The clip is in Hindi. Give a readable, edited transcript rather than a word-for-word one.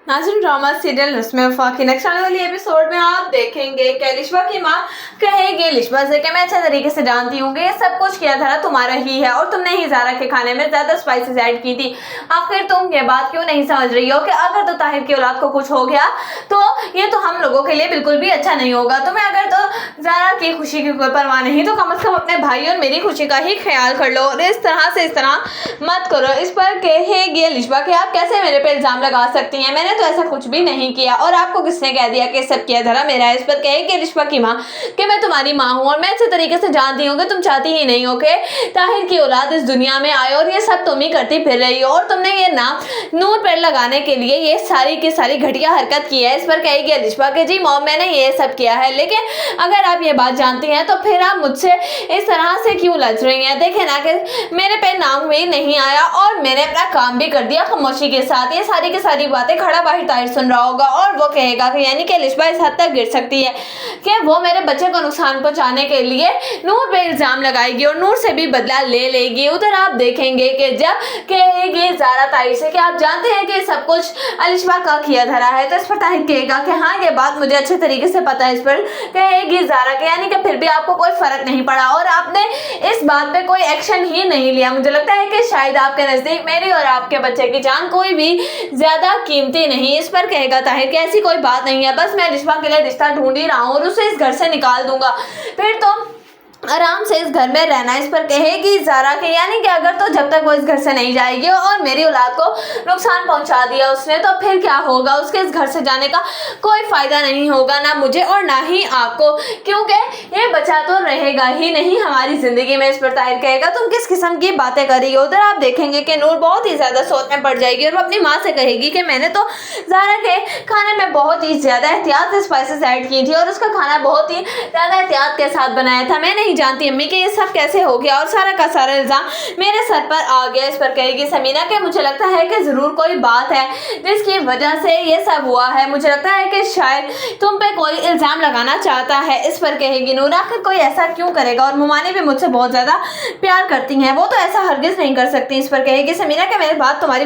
नाज़रीन, ड्रामा सीरियल रस्म वफ़ा के नेक्स्ट आने वाली एपिसोड में आप देखेंगे कि लिशबा की माँ कहेगी लिशबा से कि मैं अच्छे तरीके से जानती हूँ कि ये सब कुछ किया धरा तुम्हारा ही है और तुमने ही ज़ारा के खाने में ज़्यादा स्पाइसेस ऐड की थी। आखिर तुम ये बात क्यों नहीं समझ रही हो कि अगर तो ताहिर की औलाद को कुछ हो गया तो ये तो हम लोगों के लिए बिल्कुल भी अच्छा नहीं होगा। तुम्हें अगर तो ज़ारा की खुशी की कोई परवाह नहीं तो कम से कम अपने भाई और मेरी खुशी का ही ख्याल कर लो और इस तरह मत करो। इस पर कहेगी लिशबा कि आप कैसे मेरे पे इल्ज़ाम लगा सकती हैं, मैंने तो ऐसा कुछ भी नहीं किया और आपको किसने कह दिया कि सब किया धरा मेरा है। इस पर कहेगी लिशबा की माँ कि मैं तुम्हारी माँ हूँ और मैं अच्छे तरीके से जानती हूँ कि तुम चाहती ही नहीं हो कि ताहिर की औलाद इस दुनिया में आए और ये सब तुम ही करती फिर रही हो और तुमने ये नाम नूर पर लगाने के लिए ये सारी की सारी घटिया हरकत की है। इस पर कहेगी लिशबा कि जी मॉम मैंने ये सब किया है, लेकिन अगर आप ये बात जानती हैं तो फिर आप मुझसे इस तरह से क्यों लड़ रही हैं। देखे ना कि मेरे पे नाम भी नहीं आया और मैंने अपना काम भी कर दिया खामोशी के साथ। ये सारी की सारी बातें खड़ा बाहर ताहिर सुन रहा होगा और वो कहेगा कि यानी कि लिशबा इस हद तक गिर सकती है कि वो मेरे बच्चे को नुकसान पहुंचाने के लिए नूर पे इल्जाम लगाएगी और नूर से भी बदला ले लेगी। उधर आप देखेंगे कि जब कहेगी ज़ारा ताहिर से कि आप जानते हैं कि सब कुछ लिशबा का किया धरा है, तो इस पर ताहिर कहेगा कि हाँ ये बात मुझे अच्छे तरीके से पता है। इस पर कहेगी ज़ारा के यानी कि फिर भी आपको कोई फर्क नहीं पड़ा और आपने इस बात पे कोई एक्शन ही नहीं लिया। मुझे लगता है कि शायद आपके नज़दीक मेरी और आपके बच्चे की जान कोई भी ज़्यादा कीमती नहीं। इस पर कहेगा ताहिर कि ऐसी कोई बात नहीं है, बस मैं लिशबा के लिए रिश्ता ढूंढ ही रहा हूँ और उसे इस घर से निकाल दूंगा, फिर तो आराम से इस घर में रहना। इस पर कहेगी ज़ारा के यानी कि अगर तो जब तक वो इस घर से नहीं जाएगी और मेरी औलाद को नुकसान पहुंचा दिया उसने तो फिर क्या होगा, उसके इस घर से जाने का कोई फ़ायदा नहीं होगा, ना मुझे और ना ही आपको, क्योंकि ये बच्चा तो रहेगा ही नहीं हमारी ज़िंदगी में। इस पर ताहिर कहेगा तुम किस किस्म की बातें कर रही हो। उधर आप देखेंगे कि नूर बहुत ही ज़्यादा सोच में पड़ जाएगी और वो अपनी माँ से कहेगी कि मैंने तो ज़ारा के खाने में बहुत ही ज़्यादा एहतियात से स्पाइसेस ऐड की थी और उसका खाना बहुत ही ज़्यादा एहतियात के साथ बनाया था। मैं नहीं जानती अम्मी कि ये सब कैसे हो गया और सारा का सारा इल्ज़ाम मेरे सर पर आ गया। इस पर कहेगी समीना कि मुझे लगता है कि ज़रूर कोई बात है जिसकी वजह से ये सब हुआ है, मुझे लगता है कि शायद तुम पे कोई इल्ज़ाम लगाना चाहता है। इस पर कहेगी नूर आखिर कोई ऐसा क्यों करेगा और मुमानी भी मुझसे बहुत ज़्यादा प्यार करती हैं, वो तो ऐसा हरगिज़ नहीं कर सकती। इस पर कहेगी समीना कि मेरी बात तुम्हारी